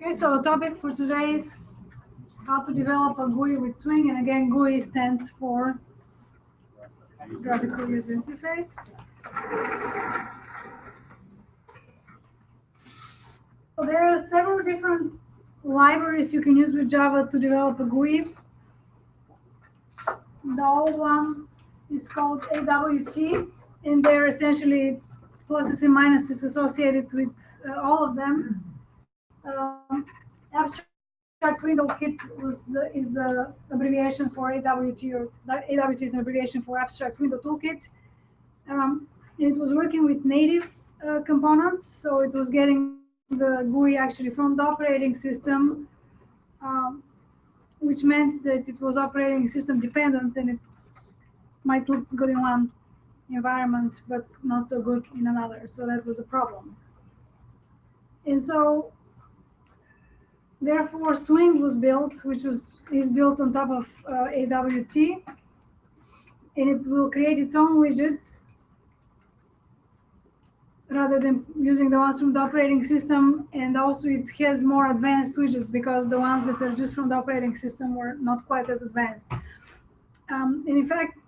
Okay, so the topic for today is how to develop a GUI with Swing, and again, GUI stands for Graphical User Interface. So there are several different libraries you can use with Java to develop a GUI. The old one is called AWT, and they're essentially pluses and minuses associated with all of them. Abstract Window Kit is the abbreviation for AWT, or AWT is an abbreviation for Abstract Window Toolkit. It was working with native components, so it was getting the GUI actually from the operating system, which meant that it was operating system dependent, and it might look good in one environment, but not so good in another. So that was a problem. And so therefore, Swing was built, which is built on top of AWT, and it will create its own widgets rather than using the ones from the operating system. And also it has more advanced widgets because the ones that are just from the operating system were not quite as advanced. And in fact,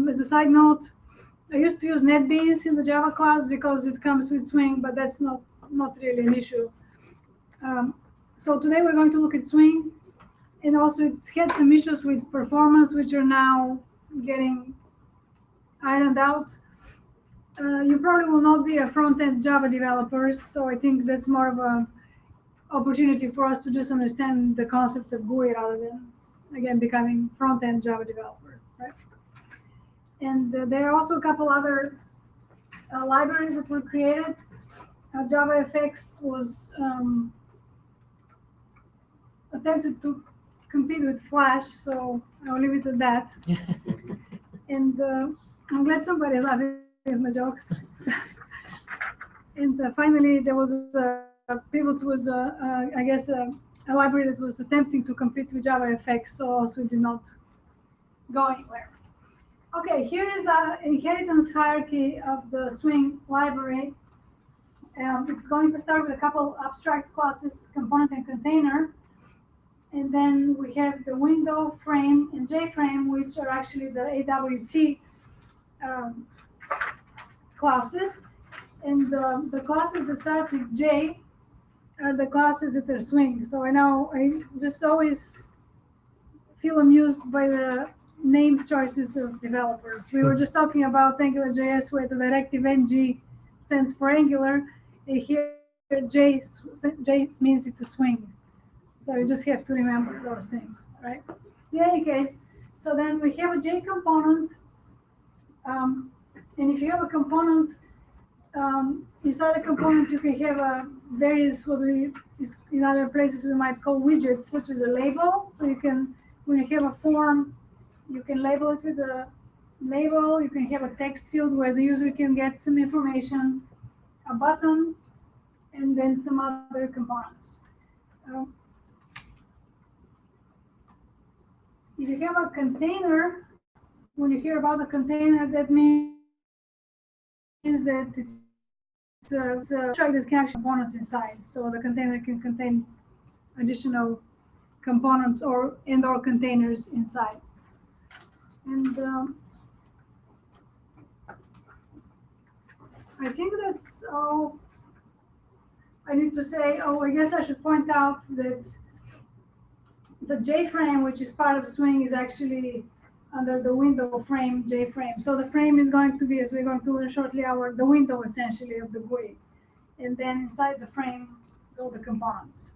as a side note, I used to use NetBeans in the Java class because it comes with Swing, but that's not really an issue. So today we're going to look at Swing, and also it had some issues with performance, which are now getting ironed out. You probably will not be a front-end Java developer, so I think that's more of an opportunity for us to just understand the concepts of GUI rather than, again, becoming front-end Java developer, right? And there are also a couple other libraries that were created. JavaFX was attempted to compete with Flash, so I'll leave it at that. And I'm glad somebody's laughing at my jokes. And finally, there was Pivot was, I guess, a library that was attempting to compete with JavaFX, so also did not go anywhere. Okay, here is the inheritance hierarchy of the Swing library. It's going to start with a couple abstract classes, component and container. And then we have the window, frame, and JFrame, which are actually the AWT classes. And the classes that start with J are the classes that are Swing. So I know I just always feel amused by the name choices of developers. We were just talking about AngularJS, where the directive ng stands for Angular, and here J means it's a Swing. So you just have to remember those things, right? In any case, so then we have a J component, and if you have a component, inside a component you can have various, in other places we might call widgets, such as a label. So you can, when you have a form, you can label it with a label. You can have a text field where the user can get some information, a button, and then some other components. If you have a container, when you hear about a container, that means that it's a structure that can actually components inside. So the container can contain additional components or containers inside. And I think that's all I need to say. Oh, I guess I should point out that the JFrame, which is part of Swing, is actually under the window frame JFrame. So the frame is going to be, as we're going to learn shortly, the window essentially of the GUI. And then inside the frame go the components.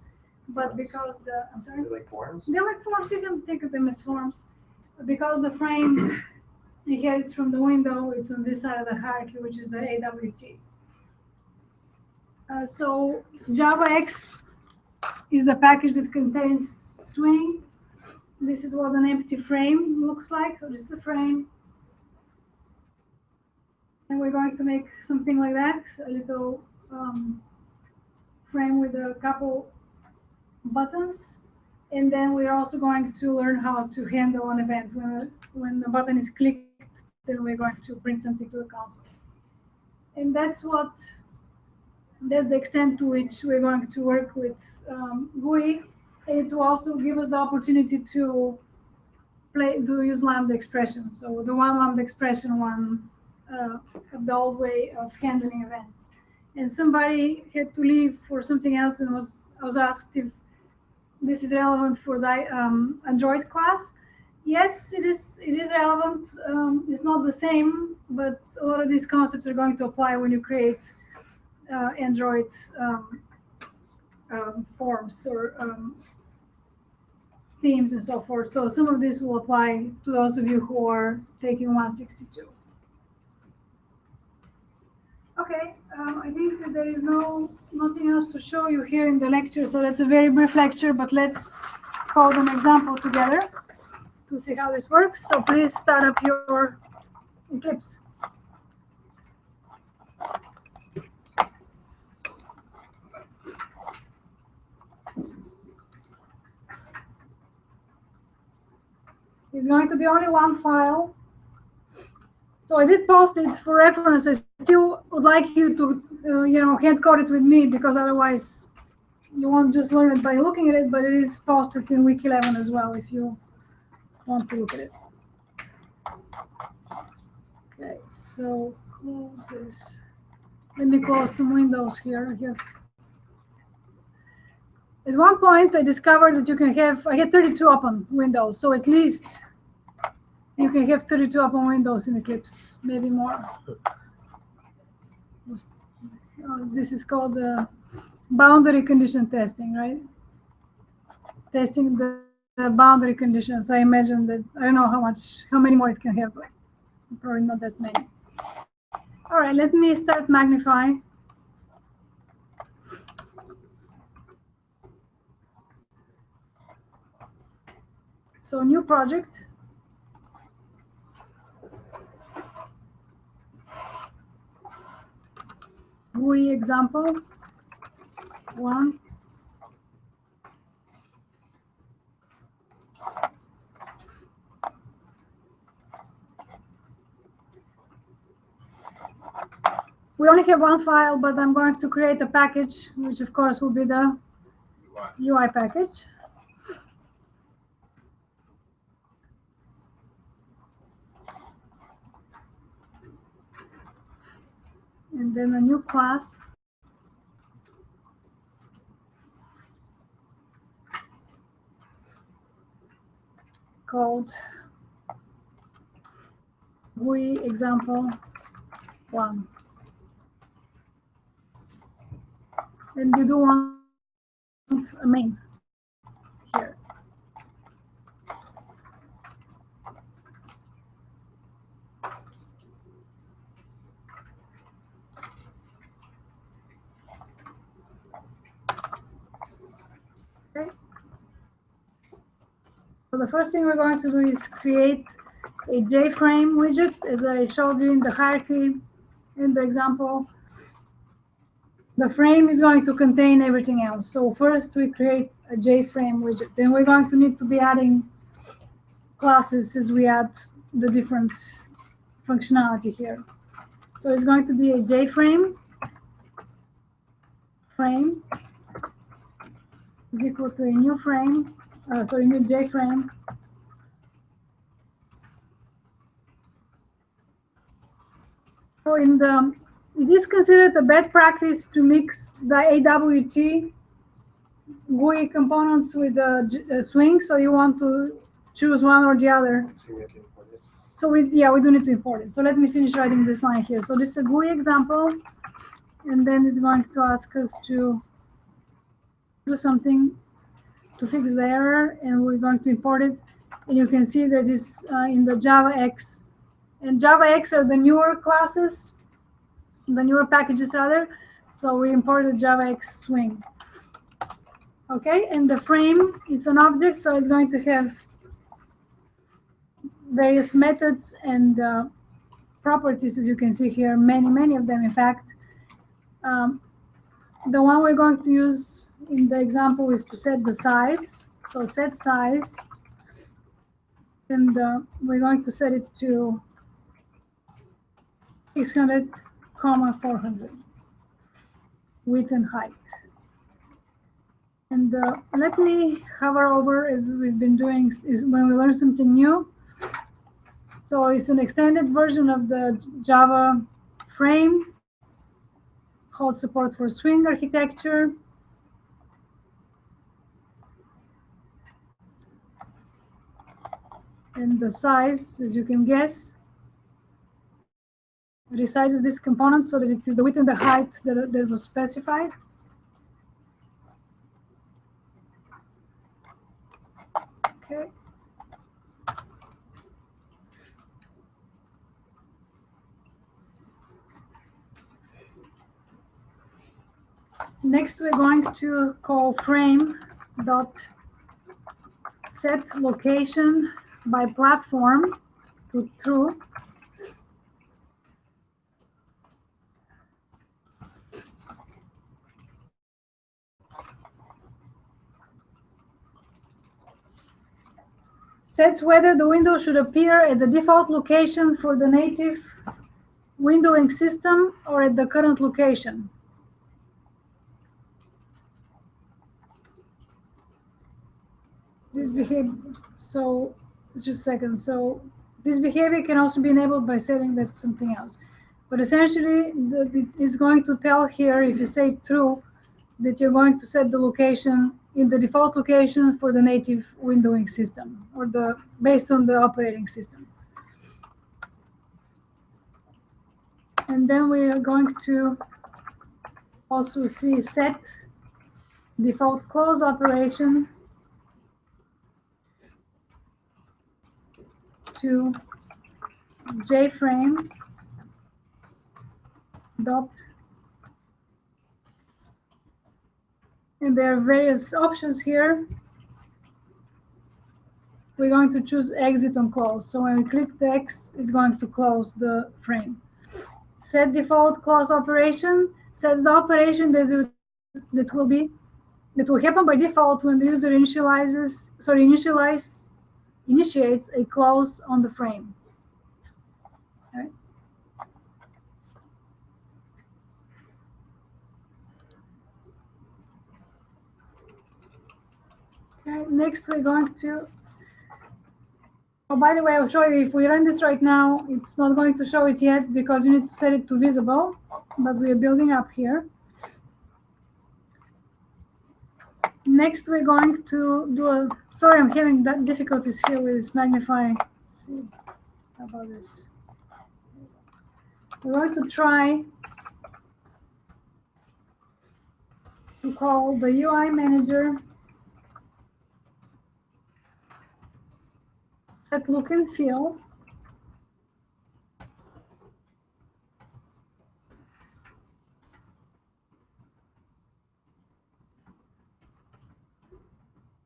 But because I'm sorry? They're like forms? They're like forms, you can think of them as forms. Because the frame inherits from the window, it's on this side of the hierarchy, which is the AWT. So JavaX is the package that contains Swing. This is what an empty frame looks like. So this is a frame. And we're going to make something like that, a little frame with a couple buttons. And then we're also going to learn how to handle an event. When the button is clicked, then we're going to print something to the console. And that's what That's the extent to which we're going to work with GUI. It will also give us the opportunity to use lambda expression. So the one lambda expression one of the old way of handling events. And somebody had to leave for something else, and I was asked if this is relevant for the Android class. Yes, it is. It is relevant. It's not the same, but a lot of these concepts are going to apply when you create Android forms or themes and so forth. So some of this will apply to those of you who are taking 162. Okay, I think that there is nothing else to show you here in the lecture. So that's a very brief lecture, but let's code an example together to see how this works. So please start up your Eclipse. It's going to be only one file. So I did post it for reference. I still would like you to, hand code it with me, because otherwise you won't just learn it by looking at it, but it is posted in week 11 as well if you want to look at it. Okay, so close this. Let me close some windows here. At one point, I discovered that I had 32 open windows, so at least you can have 32 open windows in Eclipse, maybe more. This is called boundary condition testing, right? Testing the boundary conditions. I imagine that, I don't know how many more it can have, but probably not that many. All right, let me start magnifying. So new project. GUI example 1. We only have one file, but I'm going to create a package, which of course will be the UI package. And then a new class called GUI example 1. And you do want a main here. Okay. So the first thing we're going to do is create a JFrame widget, as I showed you in the hierarchy in the example. The frame is going to contain everything else. So first we create a JFrame widget. Then we're going to need to be adding classes as we add the different functionality here. So it's going to be a JFrame frame is equal to a new frame, new JFrame. So it is considered a bad practice to mix the AWT GUI components with the swing. So you want to choose one or the other. So we do need to import it. So let me finish writing this line here. So this is a GUI example, and then it's going to ask us to do something to fix the error, and we're going to import it. And you can see that it's in the Java X. And Java X are the newer classes, the newer packages rather. So we imported Java X swing. Okay, and the frame, it's an object, so it's going to have various methods and properties, as you can see here, many of them, in fact. The one we're going to use in the example is to set the size. So set size, and we're going to set it to 600, 400. width and height. And let me hover over, as we've been doing is when we learn something new. So it's an extended version of the Java frame, holds support for swing architecture. And the size, as you can guess, resizes this component so that it is the width and the height that was specified. Okay. Next, we're going to call frame dot set location by platform to true. Sets whether the window should appear at the default location for the native windowing system or at the current location. This behavior, so just a second. So this behavior can also be enabled by setting that something else. But essentially, it's going to tell here, if you say true, that you're going to set the location in the default location for the native windowing system, or based on the operating system. And then we are going to also see set default close operation to jframe dot, and there are various options here. We're going to choose exit on close. So when we click the X, it's going to close the frame. Set default close operation sets the operation that will happen by default when the user initiates a close on the frame. Okay. Okay, next we're going to, oh, by the way, I'll show you, if we run this right now, it's not going to show it yet because you need to set it to visible, but we are building up here. Next, we're going to do sorry, I'm having that difficulties here with this magnifying. Let's see, how about this? We're going to try to call the UI manager set look and feel.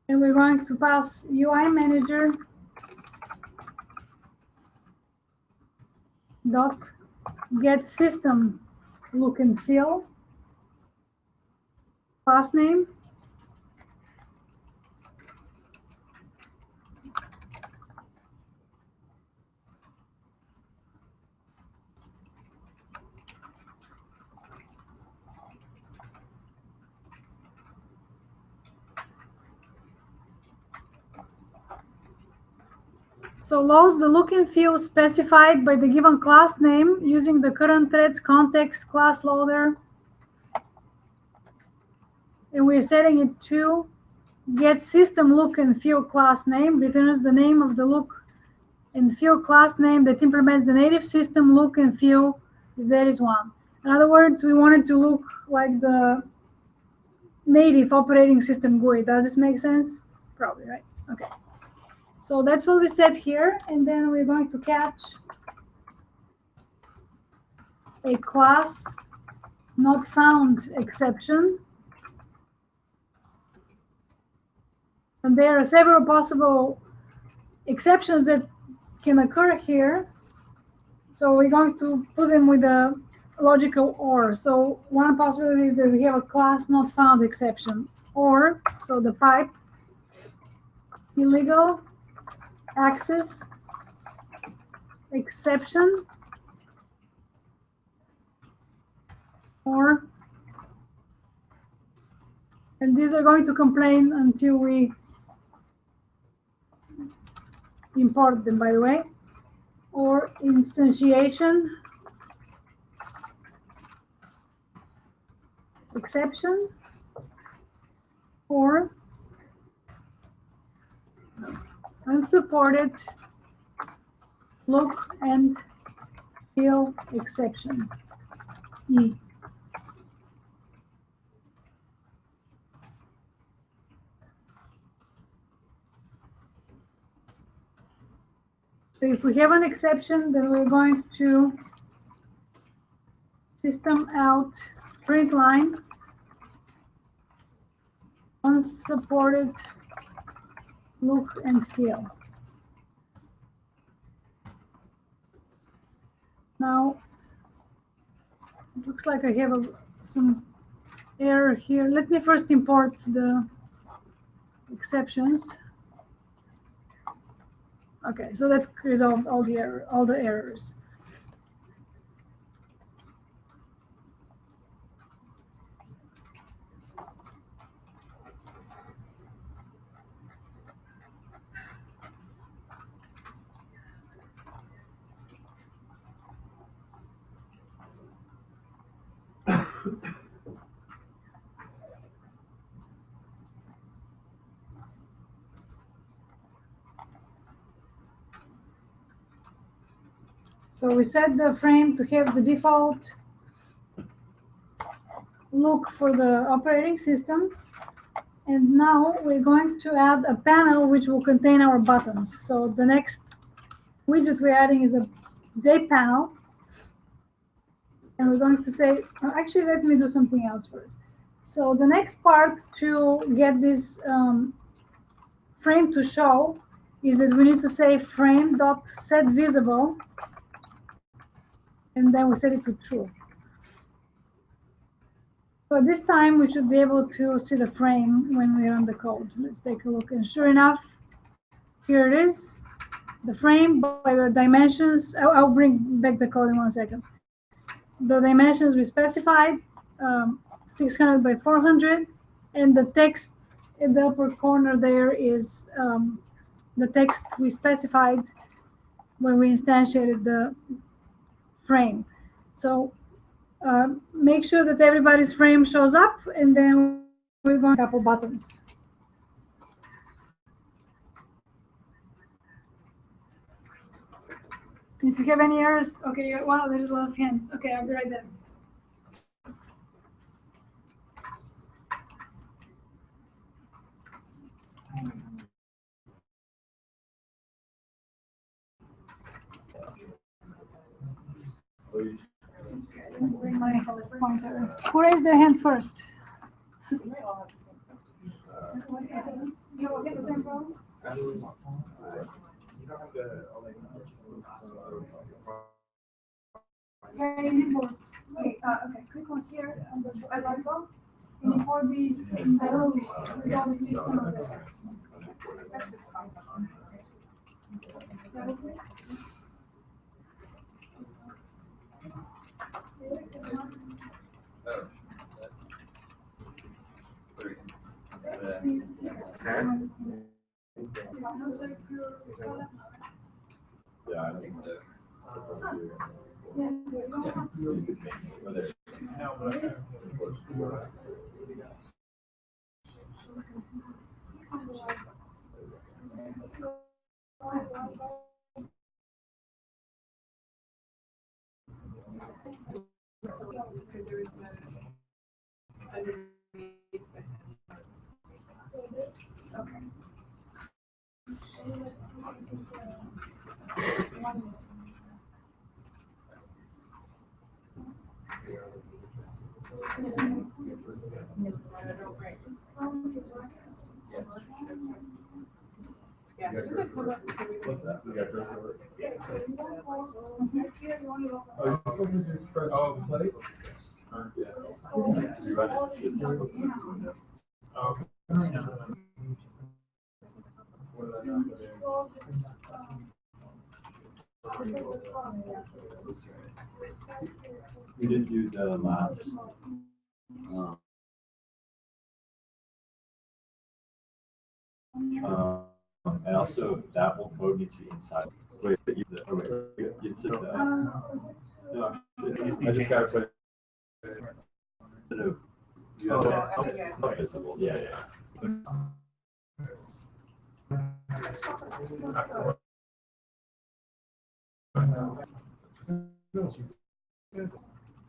And we're going to pass UI manager dot get system look and feel class name. So loads the look and feel specified by the given class name using the current thread's context class loader. And we're setting it to get system look and feel class name, returns the name of the look and feel class name that implements the native system look and feel if there is one. In other words, we want it to look like the native operating system GUI. Does this make sense? Probably, right? Okay. So that's what we set here, and then we're going to catch a class not found exception. And there are several possible exceptions that can occur here. So we're going to put them with a logical OR. So one possibility is that we have a class not found exception, or so the pipe illegal access exception, or And these are going to complain until we import them, by the way, or instantiation exception, or unsupported look and feel exception, E. So if we have an exception, then we're going to system out print line unsupported look and feel. Now, it looks like I have some error here. Let me first import the exceptions. Okay, so that resolved all the errors. So we set the frame to have the default look for the operating system. And now we're going to add a panel which will contain our buttons. So the next widget we're adding is a J panel. And we're going to say, actually, let me do something else first. So the next part to get this frame to show is that we need to say frame.setVisible, and then we set it to true. So this time we should be able to see the frame when we run the code. Let's take a look, and sure enough, here it is, the frame by the dimensions. I'll bring back the code in 1 second. The dimensions we specified, 600 by 400, and the text in the upper corner there is the text we specified when we instantiated the frame. So make sure that everybody's frame shows up, and then we're going to a couple buttons. If you have any errors, okay, wow, there's a lot of hands. Okay, I'll be right there. Bring my pointer. Who raised their hand first? You all get the same problem? Okay, imports. So, okay, click on here on the logo and import these, and that will resolve at least some of the errors. Yeah, I think so. Okay. We didn't do the last And also that will code needs to be inside. Wait, you said that. No, I just gotta put you have it visible. Yeah, yeah.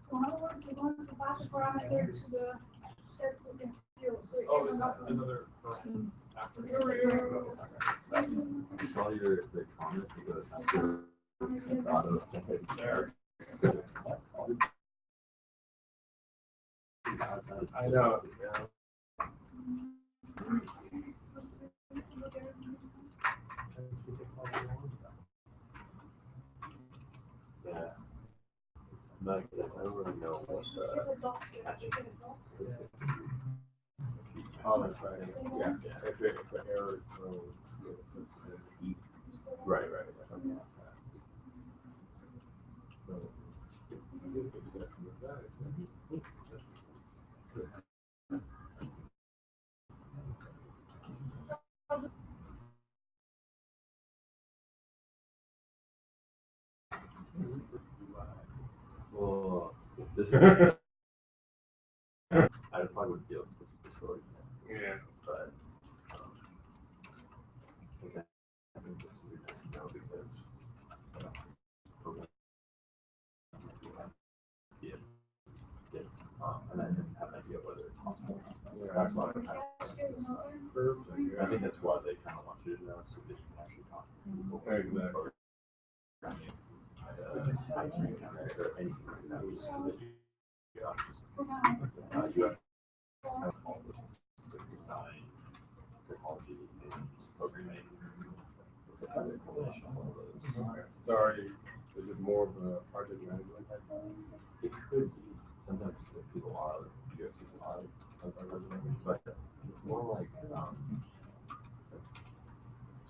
So in other words, we're going to pass a parameter to the set looking field. So it Oh, is ends that up another after? I saw your the comment because after auto there. I know. Yeah. Yeah. No, exactly. I don't really know what the Oh, that's right. Yeah. If the error is thrown, right. something like that. So this exception with that exception. Well, this is. I probably wouldn't be able to put this forward. Yeah. But okay. I think this would be nice to know because and I didn't have an idea whether it's possible. Yeah. That's why I think that's why they kind of want you to know so that you can actually talk to people. Exactly. Or anything like that. So that you have all the design, psychology, and programming. It's a kind of combination of all those. Sorry, is it more of a project management type of? It could be. Sometimes people are, you guys people are, but it's more like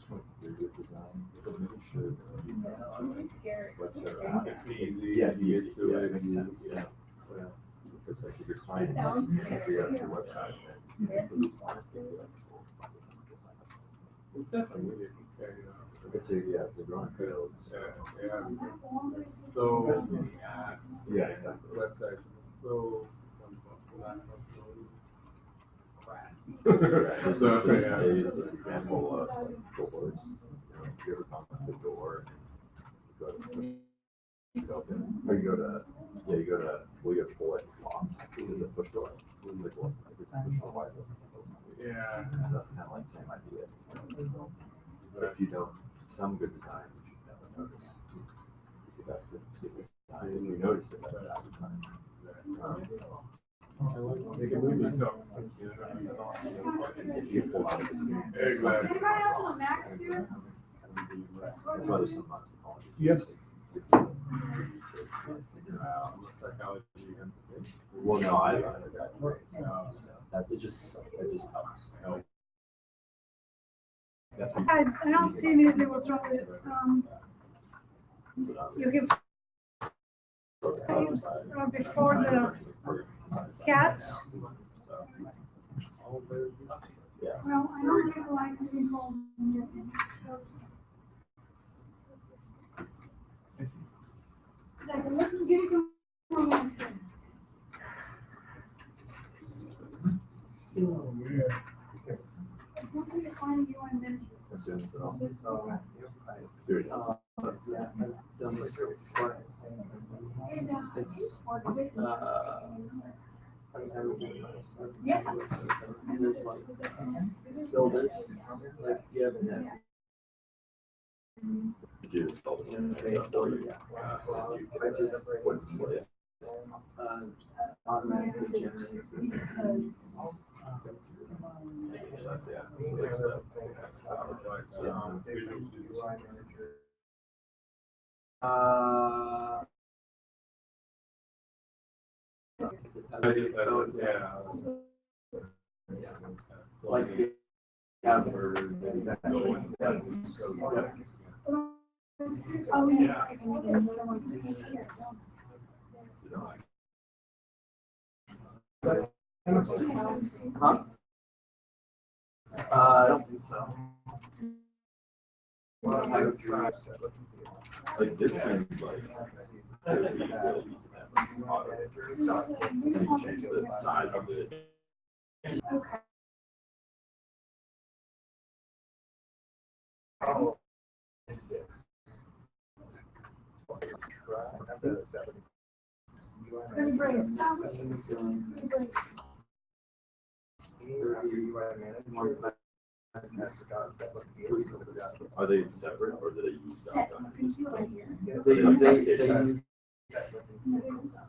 sort of visual design. It's like making sure that you know what's around. It's easy. Yeah, it's easy. To Yeah, it. it makes sense. Yeah. Yeah. It's like if you're trying to figure out your website, then you can really want to think like It's definitely really compared, it's a growing field. yeah, so many apps. Yeah, exactly. Websites, and so crap. So they use this example of like doors. You know, if you ever come to the door and you go to push it open, or you go to pull it, it's locked. It's a push door. It's like, well, if it's a push door, why is it? Yeah. So that's kind of like the same idea. But if you don't, some good design, you should never notice. If that's good design, if you notice it, that's bad design. They can move stuff. If you pull out of experience. Exactly. Does anybody else on a Mac here? That's why there's some psychology. Yep. Figure out. Psychology. Well, no, I that's it. Just helps. That's what I don't see immediately what's wrong with it. You have before the catch. Yeah. Well, I don't really like being called. Second, let me give it to my master. It's not going to find you and then. As soon as it all. This Here it is. and, It's yeah. and there's like builders, like you have an Did you install this? I just What is? automatically generates it. I just had Like yeah, for exactly. Oh, yeah. Huh? I don't think so. Well, I would try. Like this seems like it would be really easy to have like an auto editor. You change the size of it. Okay. Oh. Pretty brace. Are they separate or do they use Set. that?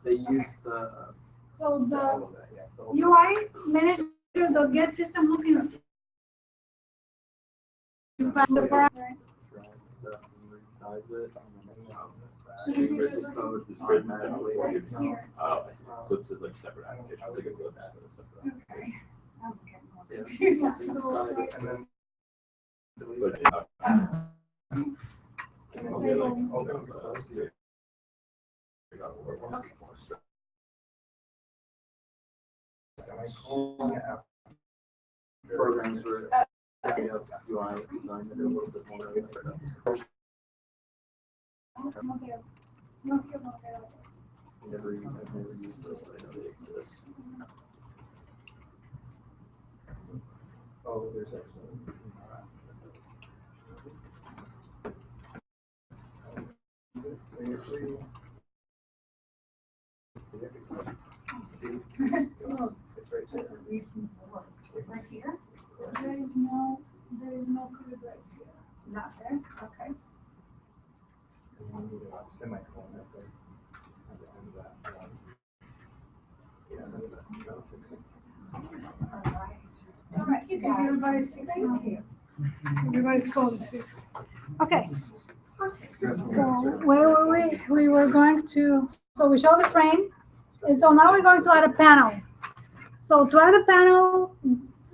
They use the. So the UI manager, the get system looking at the parameter. Stuff and resize it. Code is written manually. Oh, I see. So it says like separate applications, like a web app and a separate Okay. Yeah. So, And then. But okay, like open close. Programs were UI designed a little bit more. Never used those, but I know they exist. Oh, there's actually. Right here? There is no code rights here. Not there, okay. Semicolon at the end of that one. Yeah, that's that. That'll fix it. All right, everybody's fixed now. Everybody's code is fixed. Okay. So where were we? We were going to, so we showed the frame. And so now we're going to add a panel. So to add a panel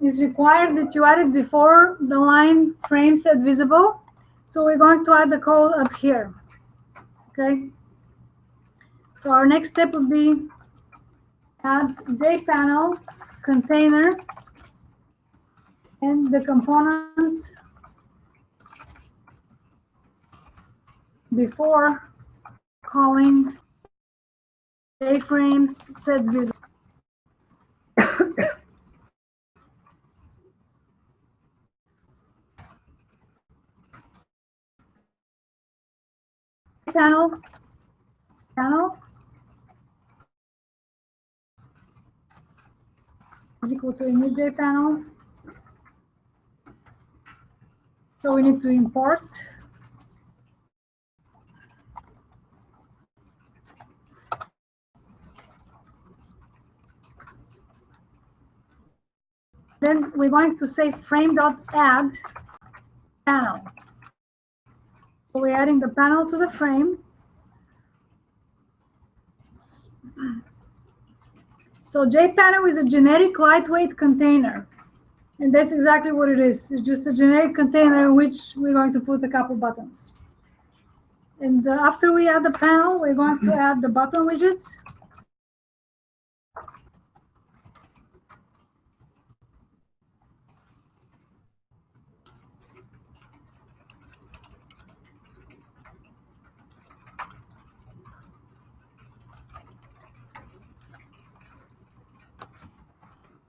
is required that you add it before the line frame set visible. So we're going to add the code up here. Okay. So our next step would be add JPanel container and the components before calling JFrames set visible. Panel is equal to init JPanel. So we need to import then we're going to say frame.add panel. So we're adding the panel to the frame. So JPanel is a generic lightweight container. And that's exactly what it is. It's just a generic container in which we're going to put a couple buttons. And after we add the panel, we're going to add the button widgets.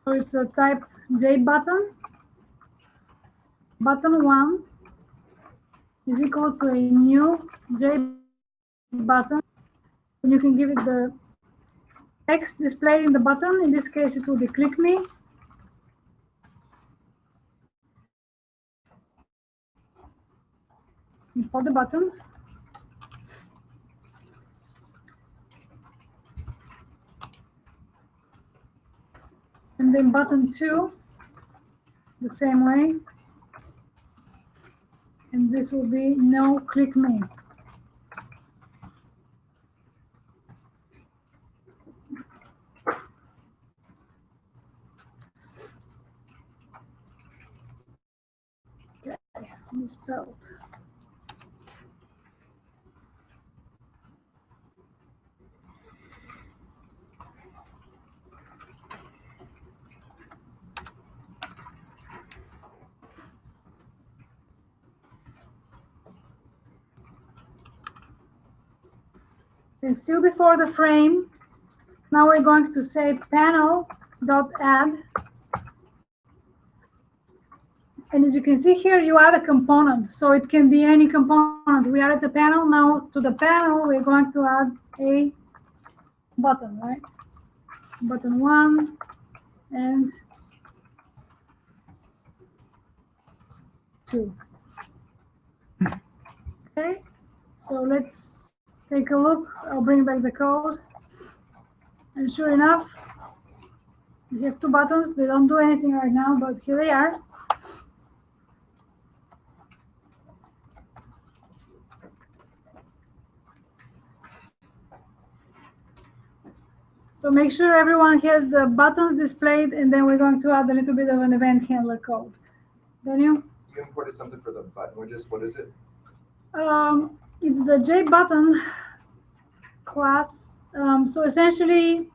So it's a type J button. Button 1 is equal to a new J button. And you can give it the text displayed in the button. In this case, it will be click me. Import the button. And then button 2, the same way. And this will be no click me. Okay, misspelled. And still before the frame, now we're going to say panel.add. And as you can see here, you add a component. So it can be any component. We added the panel. Now to the panel, we're going to add a button, right? Button 1 and 2. Okay, so let's take a look. I'll bring back the code. And sure enough, we have 2 buttons. They don't do anything right now, but here they are. So make sure everyone has the buttons displayed, and then we're going to add a little bit of an event handler code. Daniel? You imported something for the button widgets. What is it? It's the JButton class. So essentially,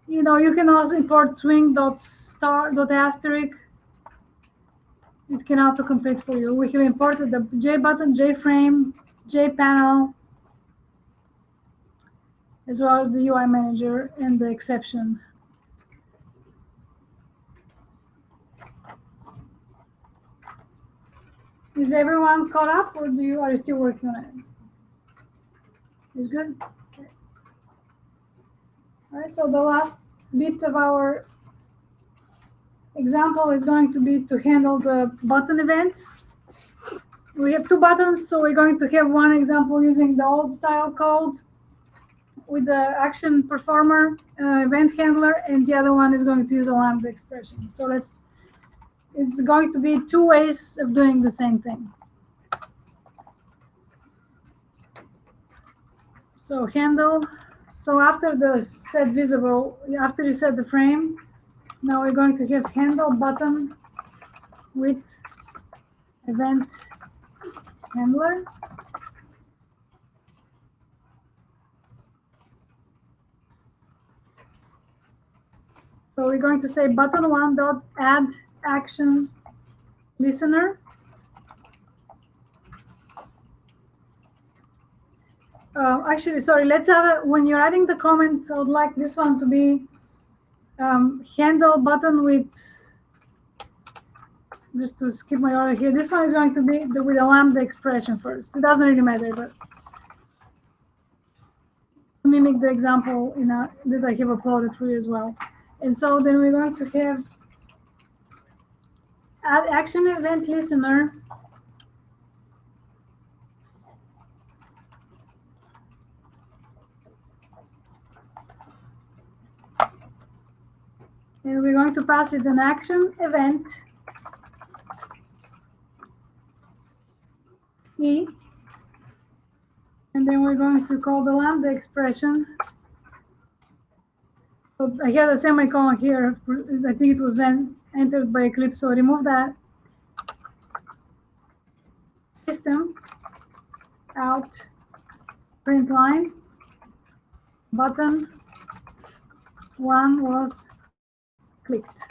you know, you can also import swing.star.asterisk. It can autocomplete for you. We have imported the JButton, JFrame, JPanel, as well as the UI manager and the exception. Is everyone caught up, or are you still working on it? It's good? Okay. All right, so the last bit of our example is going to be to handle the button events. We have 2 buttons, so we're going to have one example using the old style code with the action performer event handler, and the other one is going to use a lambda expression. So it's going to be 2 ways of doing the same thing. So handle. So after the set visible, after you set the frame, now we're going to have handle button with event handler. So we're going to say button1.add action listener. Actually, sorry, let's add when you're adding the comment, I would like this one to be handle button with, just to skip my order here, this one is going to be with a lambda expression first. It doesn't really matter, but mimic the example that I have uploaded for you as well. And so then we're going to have add action event listener. And we're going to pass it an action event E. And then we're going to call the lambda expression. So I had a semicolon here. I think it was entered by Eclipse, so remove that. System out print line button 1 was clicked.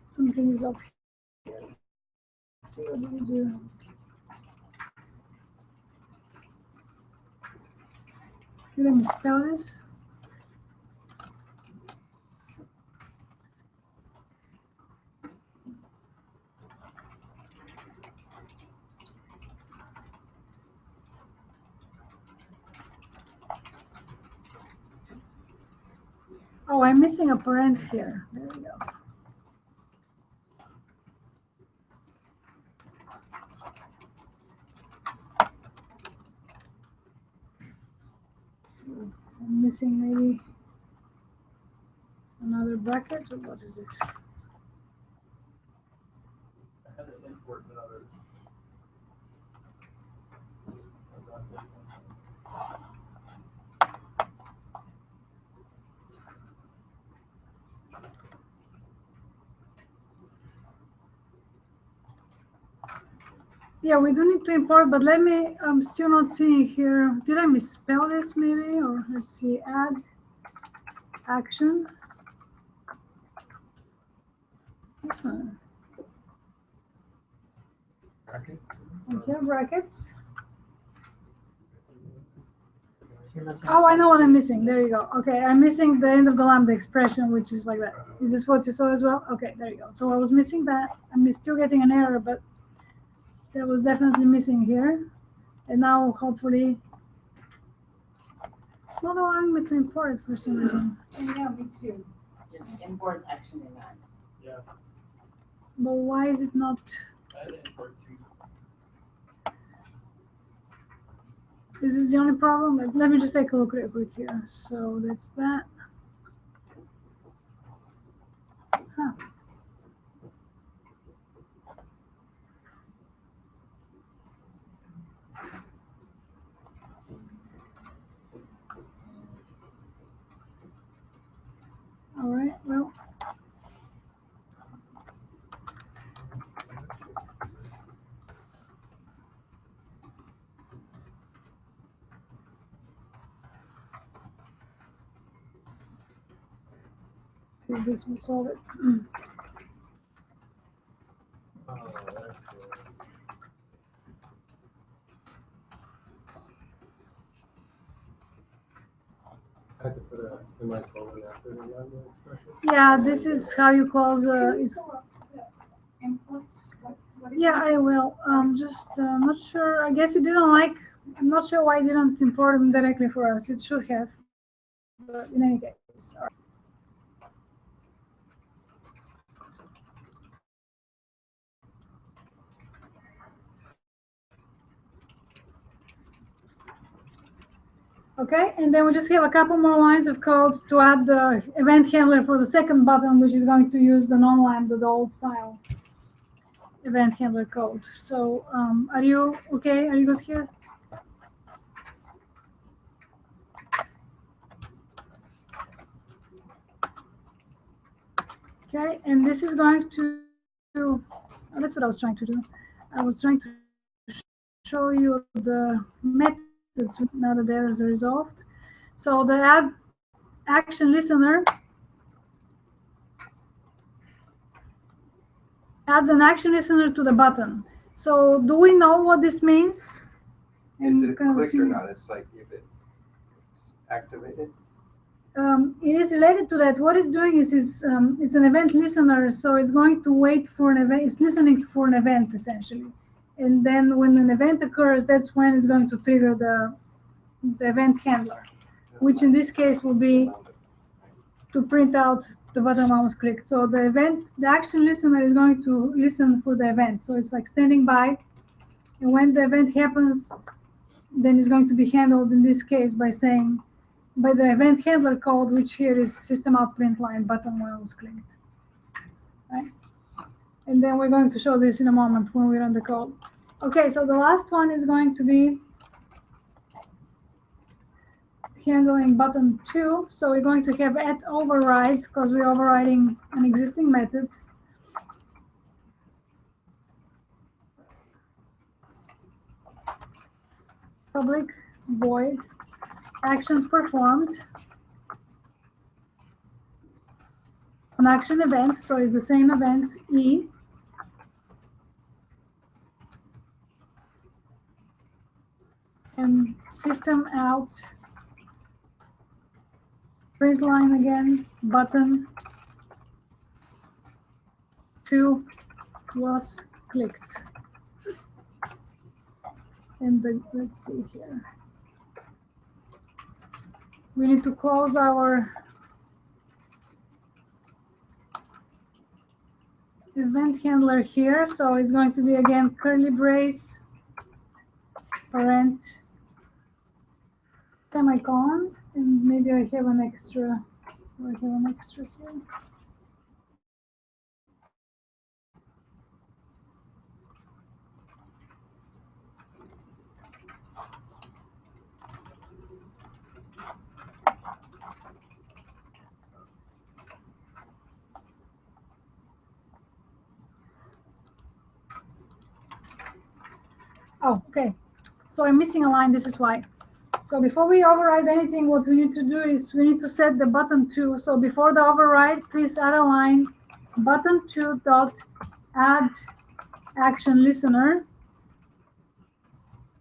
Something is up here. Let's see what do we do. Let me spell this. Oh, I'm missing a parent here. There we go. So I'm missing maybe another bracket, or what is this? I had to import another. Yeah, we do need to import, but let me, I'm still not seeing here. Did I misspell this maybe? Or let's see, add action. Listener. Bracket? We have brackets. You're missing Oh, I know what I'm ITC. missing. There you go. Okay, I'm missing the end of the lambda expression, which is like that. Is this what you saw as well? Okay, there you go. So I was missing that. I'm still getting an error, but that was definitely missing here. And now, hopefully, it's not allowing me to import it for some reason. Yeah, me too. Just import action in that. Yeah, But why is it not? I had to import two. Is this the only problem? Let me just take a look real quick here. So that's that. Huh. All right, well. See if this will solve it. Oh, that's good. I had to put a semicolon after the lambda expression. Yeah, this is how you close. It's Imports? What yeah, I will. Just not sure. I guess it didn't like. I'm not sure why it didn't import them directly for us. It should have. But in any case, all right. Okay, and then we just have a couple more lines of code to add the event handler for the second button, which is going to use the non-lambda, the old style event handler code. So are you okay? Are you good here? Okay, and this is going to, oh, that's what I was trying to do. I was trying to show you the methods now that there is resolved. So the add action listener adds an action listener to the button. So do we know what this means? Is it kind of clicked or assume- not? It's like if it's activated. It is related to that. What it's doing is it's an event listener, so it's going to wait for an event. It's listening for an event essentially, and then when an event occurs, that's when it's going to trigger the event handler, which in this case will be to print out the button mouse clicked. So the action listener is going to listen for the event. So it's like standing by, and when the event happens, then it's going to be handled in this case by saying, by the event handler code, which here is system out print line button mouse clicked. Right? And then we're going to show this in a moment when we run the code. Okay, so the last one is going to be handling button 2. So we're going to have at override because we're overriding an existing method. Public void action performed an action event. So it's the same event E. And system out print line again, button 2 was clicked. And let's see here. We need to close our event handler here. So it's going to be again curly brace, parent, semicolon, and maybe I have an extra. Do I have an extra here? Oh, okay. So I'm missing a line. This is why. So before we override anything, what we need to do is we need to set the button 2. So before the override, please add a line button2 dot add action listener,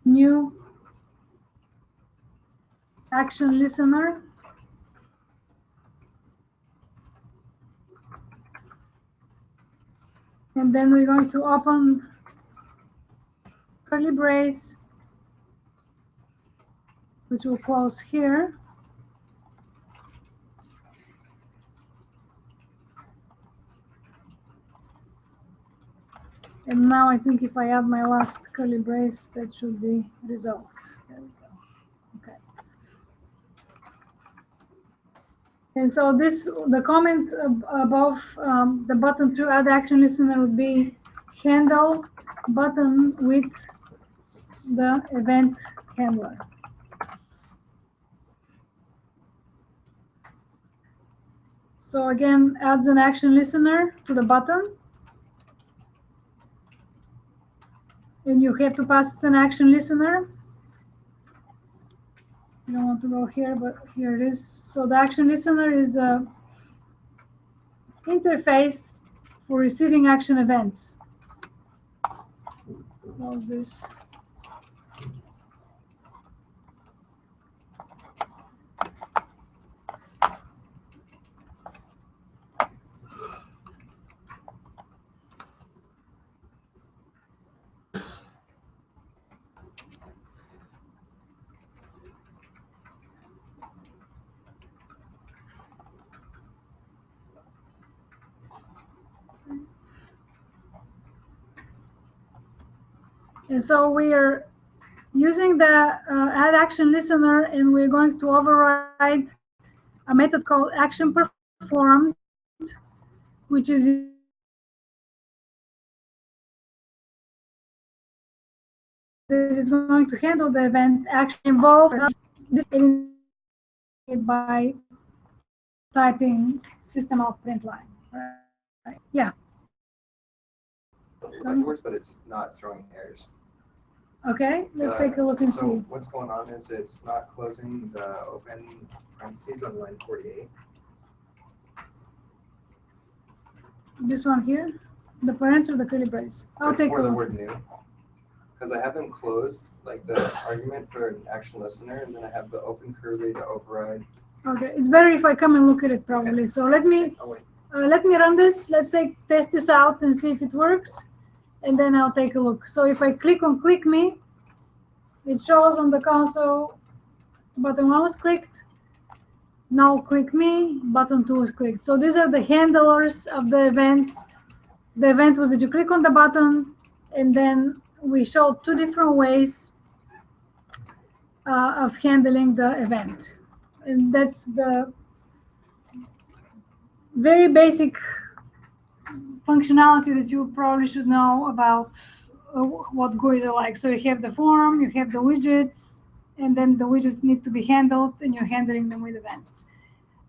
new action listener, and then we're going to open curly brace, which will close here. And now I think if I add my last curly brace, that should be resolved. There we go. Okay. And so this, the comment above the button to add action listener would be handle button with the event handler. So again, adds an action listener to the button. And you have to pass it an action listener. You don't want to go here, but here it is. So the action listener is a interface for receiving action events. Close this. And so we are using the add action listener, and we're going to override a method called action performed, which is going to handle the event action involved by typing system out print line. Right? Yeah. It works, but it's not throwing errors. Okay, let's take a look and so see. What's going on is it's not closing the open parentheses on line 48. This one here, the parents or the curly brace. I'll take a For the look. word new. Because I have them closed, like the argument for an action listener, and then I have the open curly to override. Okay, it's better if I come and look at it probably. Okay. So let me run this. Let's test this out and see if it works, and then I'll take a look. So if I click on click me, it shows on the console button 1 was clicked. Now click me, button 2 was clicked. So these are the handlers of the events. The event was that you click on the button, and then we showed 2 different ways of handling the event. And that's the very basic functionality that you probably should know about what GUIs are like. So you have the form, you have the widgets, and then the widgets need to be handled, and you're handling them with events.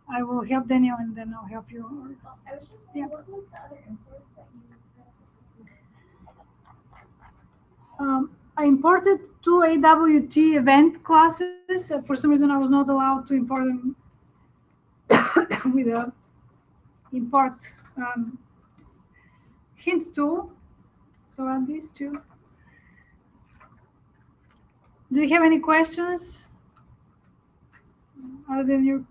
I will help Daniel, and then I'll help you. I was just wondering, what was the other import that you I imported 2 AWT event classes. For some reason, I was not allowed to import them with a import hint tool. So add these 2. Do you have any questions? Other than your,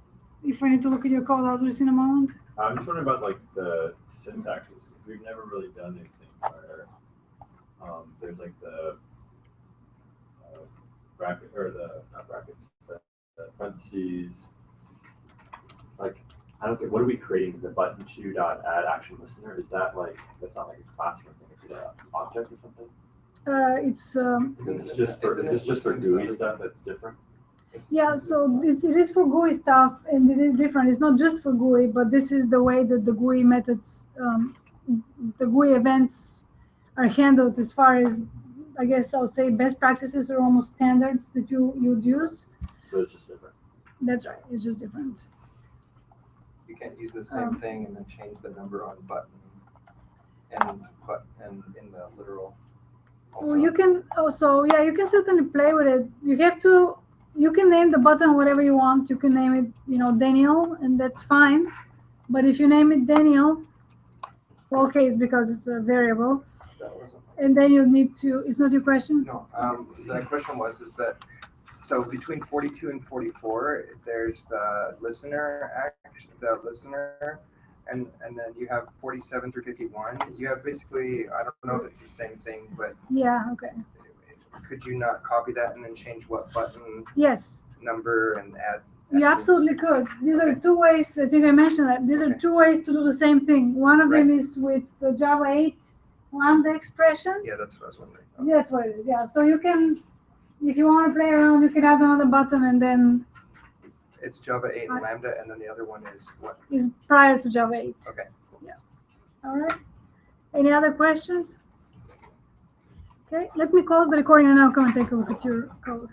if I need to look at your code, I'll do this in a moment. I'm just wondering about like the syntaxes, because we've never really done anything where there's like the bracket, or the, not brackets, the parentheses. Like, I don't get, what are we creating? The button2 dot add action listener? Is that like, that's not like a class or anything, it's an object or something? It's Is this just for GUI stuff that's different? yeah, so it is for GUI stuff, and it is different. It's not just for GUI, but this is the way that the GUI methods, the GUI events are handled as far as, I guess I would say, best practices or almost standards that you'd use. So it's just different. That's right. It's just different. You can't use the same thing and then change the number on button and in the literal. Also. Well, you can also, yeah, you can certainly play with it. You can name the button whatever you want. You can name it, Daniel, and that's fine. But if you name it Daniel, Okay, it's because it's a variable. That wasn't. And then you need to, it's not your question? No, the question was, is that, so between 42 and 44, there's the listener and then you have 47 through 51. You have basically, I don't know if it's the same thing, but Yeah, okay. could you not copy that and then change what button Yes, number and add? you absolutely could. These are two ways, I think I mentioned that. These are Okay. two ways to do the same thing. One of them Right. is with the Java 8 Lambda expression. Yeah, that's what I was wondering. That's what it is, yeah. So you can, if you want to play around, you can add another button and then It's Java 8 and Lambda, and then the other one is what? is prior to Java 8. Okay. All right. Any other questions? Okay, let me close the recording and I'll come and take a look at your code.